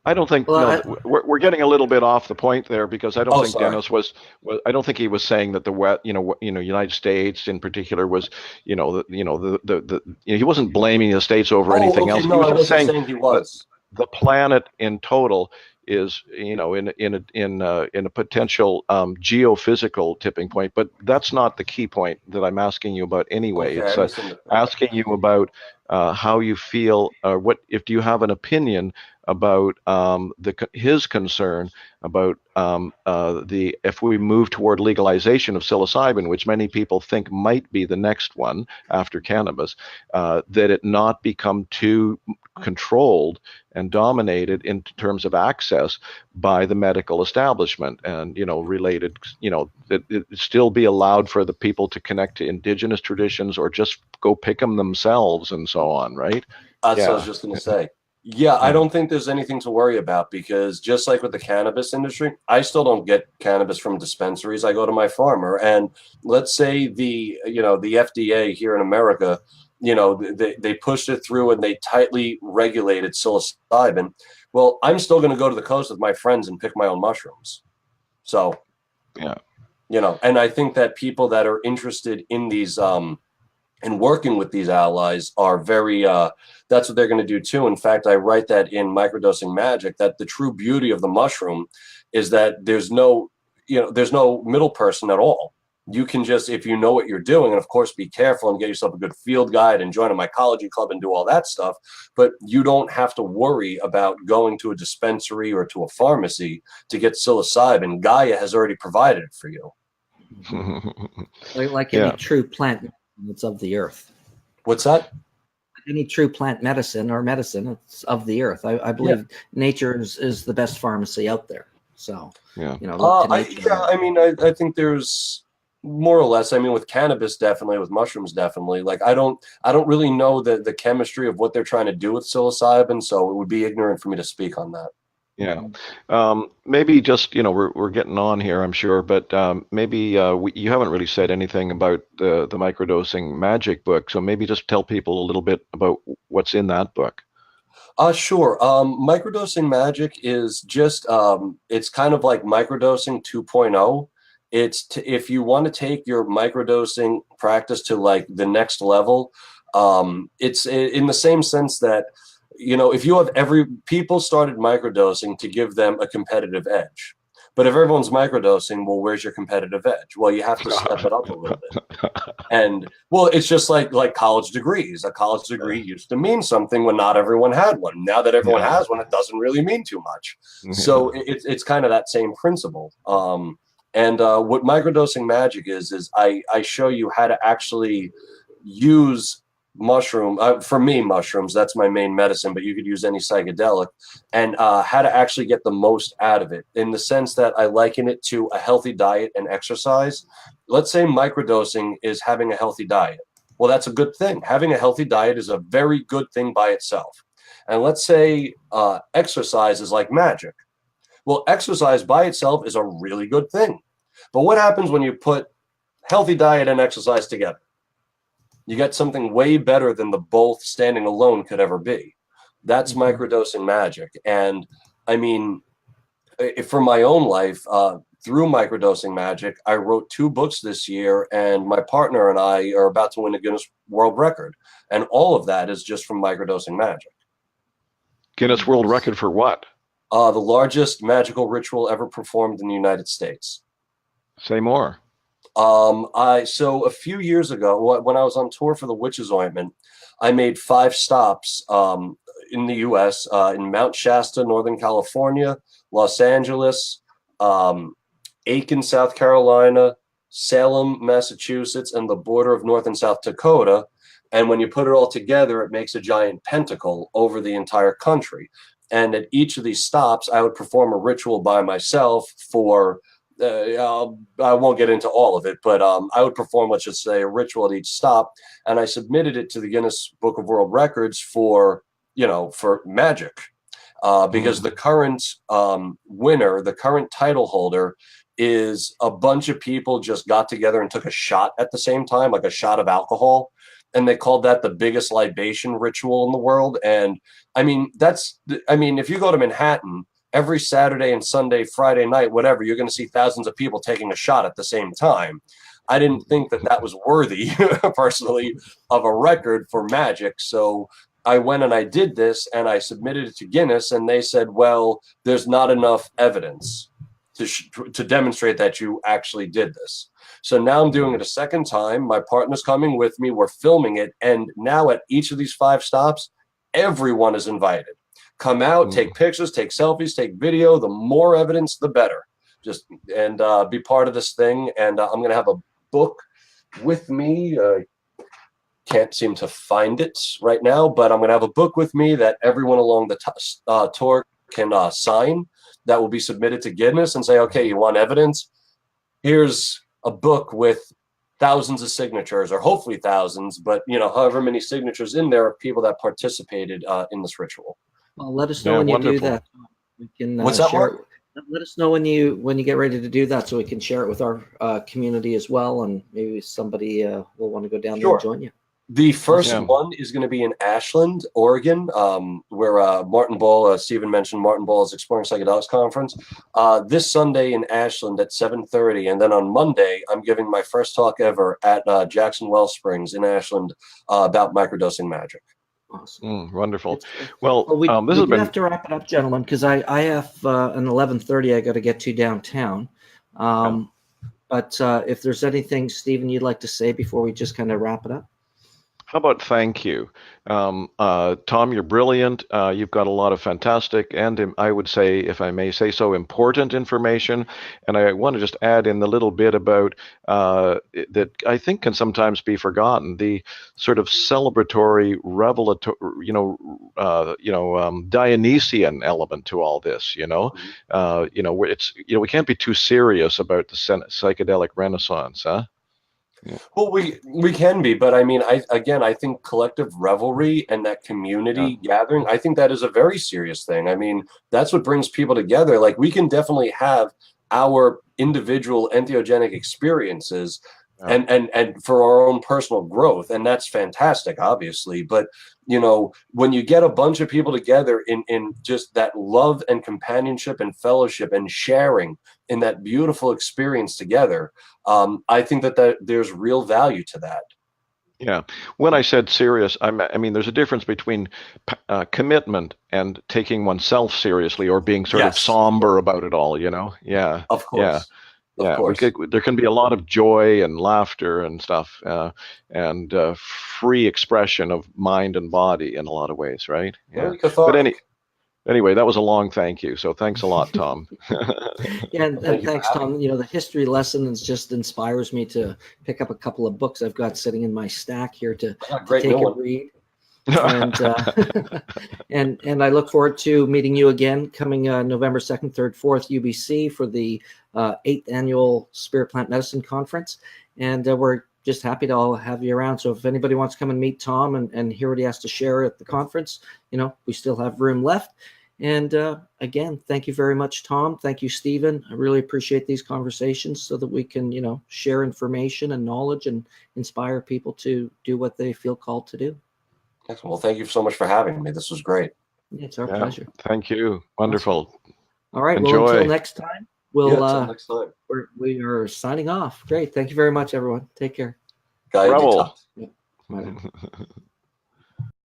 I don't think Well, no. We're getting a little bit off the point there because I don't Oh, think sorry. Dennis was. I don't think he was saying that United States in particular was he wasn't blaming the states over Oh, anything okay. else. He No, was I just wasn't saying saying he that was. the planet in total is in a potential geophysical tipping point, but that's not the key point that I'm asking you about anyway. Okay, I It's misunderstood. asking you about how you feel, what if do you have an opinion about his concern about the if we move toward legalization of psilocybin, which many people think might be the next one after cannabis, that it not become too controlled and dominated in terms of access by the medical establishment, and related, that it still be allowed for the people to connect to indigenous traditions or just go pick them themselves and so on, right? That's what I was Yeah. just going to say. Yeah, I Yeah. don't think there's anything to worry about because just like with the cannabis industry, I still don't get cannabis from dispensaries. I go to my farmer, and let's say the FDA here in America, they pushed it through and they tightly regulated psilocybin. Well, I'm still going to go to the coast with my friends and pick my own mushrooms. So, Yeah. and I think that people that are interested in these and working with these allies are very that's what they're going to do too. In fact, I write that in Microdosing Magic, that the true beauty of the mushroom is that there's no middle person at all. You can just, if you know what you're doing, and of course be careful and get yourself a good field guide and join a mycology club and do all that stuff, but you don't have to worry about going to a dispensary or to a pharmacy to get psilocybin. Gaia has already provided it for you. like Yeah. any true plant, it's of the earth. What's that? Any true plant medicine or medicine, it's of the earth. I believe nature is the best pharmacy out there. So, Yeah. look to nature. I think there's more or less. I mean, with cannabis, definitely. With mushrooms, definitely. Like, I don't really know the chemistry of what they're trying to do with psilocybin, so it would be ignorant for me to speak on that. Yeah. Maybe just, we're getting on here, I'm sure, but maybe you haven't really said anything about the Microdosing Magic book, so maybe just tell people a little bit about what's in that book. Sure. Microdosing Magic is just it's kind of like microdosing 2.0. If you want to take your microdosing practice to like the next level, it's in the same sense that if you have people started microdosing to give them a competitive edge. But if everyone's microdosing, well, where's your competitive edge? Well, you have to step it up a little bit. And well, it's just like college degrees. A college degree used to mean something when not everyone had one. Now that everyone has one, it doesn't really mean too much. So it's kind of that same principle. And what microdosing magic is I show you how to actually use for me, mushrooms, that's my main medicine, but you could use any psychedelic, and how to actually get the most out of it, in the sense that I liken it to a healthy diet and exercise. Let's say microdosing is having a healthy diet. Well, that's a good thing. Having a healthy diet is a very good thing by itself. And let's say exercise is like magic. Well, exercise by itself is a really good thing. But what happens when you put healthy diet and exercise together? You get something way better than the both standing alone could ever be. That's microdosing magic. And I mean, for my own life, through microdosing magic, I wrote 2 books this year, and my partner and I are about to win a Guinness World Record. And all of that is just from microdosing magic. Guinness World Record for what? The largest magical ritual ever performed in the United States. Say more. So a few years ago, when I was on tour for the Witches Ointment, I made 5 stops in the U.S. In Mount Shasta, Northern California, Los Angeles, Aiken, South Carolina, Salem, Massachusetts, and the border of North and South Dakota. And when you put it all together, it makes a giant pentacle over the entire country. And at each of these stops, I would perform a ritual by myself for I won't get into all of it, but I would perform, let's just say, a ritual at each stop, and I submitted it to the Guinness Book of World Records for magic, because the current winner, the current title holder, is a bunch of people just got together and took a shot at the same time, like a shot of alcohol, and they called that the biggest libation ritual in the world. And I mean, if you go to Manhattan every Saturday and Sunday, Friday night, whatever, you're going to see thousands of people taking a shot at the same time. I didn't think that was worthy, personally, of a record for magic. So I went and I did this, and I submitted it to Guinness, and they said, well, there's not enough evidence to demonstrate that you actually did this. So now I'm doing it a second time. My partner's coming with me. We're filming it. And now at each of these 5 stops, everyone is invited. Come out, take pictures, take selfies, take video. The more evidence, the better. And be part of this thing. And I'm going to have a book with me. Can't seem to find it right now, but I'm going to have a book with me that everyone along the tour can sign. That will be submitted to Guinness and say, okay, you want evidence? Here's a book with thousands of signatures, or hopefully thousands, but however many signatures in there of people that participated in this ritual. Well, let us know when you do that. We can What's that, share Mark? Let us know when you get ready to do that, so we can share it with our community as well, and maybe somebody will want to go down there and join you. The first one is going to be in Ashland, Oregon, where Martin Ball, Stephen mentioned Martin Ball's Exploring Psychedelics Conference. This Sunday in Ashland at 7:30, and then on Monday, I'm giving my first talk ever at Jackson Wellsprings in Ashland about microdosing magic. Awesome. Wonderful. Well, we this has been... have to wrap it up, gentlemen, because I have an 11:30 I got to get to downtown. But if there's anything, Stephen, you'd like to say before we just kind of wrap it up? How about thank you? Tom, you're brilliant. You've got a lot of fantastic and, I would say, if I may say so, important information. And I want to just add in the little bit about that I think can sometimes be forgotten, the sort of celebratory, revelatory, Dionysian element to all this. It's we can't be too serious about the psychedelic renaissance, huh? Yeah. Well, we can be, but I mean, I think collective revelry and that community gathering, I think that is a very serious thing. I mean, that's what brings people together. Like, we can definitely have our individual entheogenic experiences and for our own personal growth, and that's fantastic, obviously. But when you get a bunch of people together in just that love and companionship and fellowship and sharing in that beautiful experience together, I think that there's real value to that. Yeah. When I said serious, I mean there's a difference between commitment and taking oneself seriously, or being sort of somber about it all. Yeah. Of course. Yeah. There can be a lot of joy and laughter and stuff, and free expression of mind and body in a lot of ways, right? Yeah. But anyway, that was a long thank you. So thanks a lot, Tom. And thanks, Tom. The history lesson just inspires me to pick up a couple of books I've got sitting in my stack here to take a read. And I look forward to meeting you again coming November 2nd, 3rd, 4th, UBC for the 8th annual Spirit Plant Medicine Conference. And we're just happy to all have you around. So if anybody wants to come and meet Tom and hear what he has to share at the conference, we still have room left. And again, thank you very much, Tom. Thank you, Stephen. I really appreciate these conversations so that we can, share information and knowledge and inspire people to do what they feel called to do. Excellent. Well, thank you so much for having me. This was great. It's our pleasure. Thank you. Wonderful. Awesome. All right. Enjoy. Well, until next time, until next time. We are signing off. Great. Thank you very much, everyone. Take care. Guy,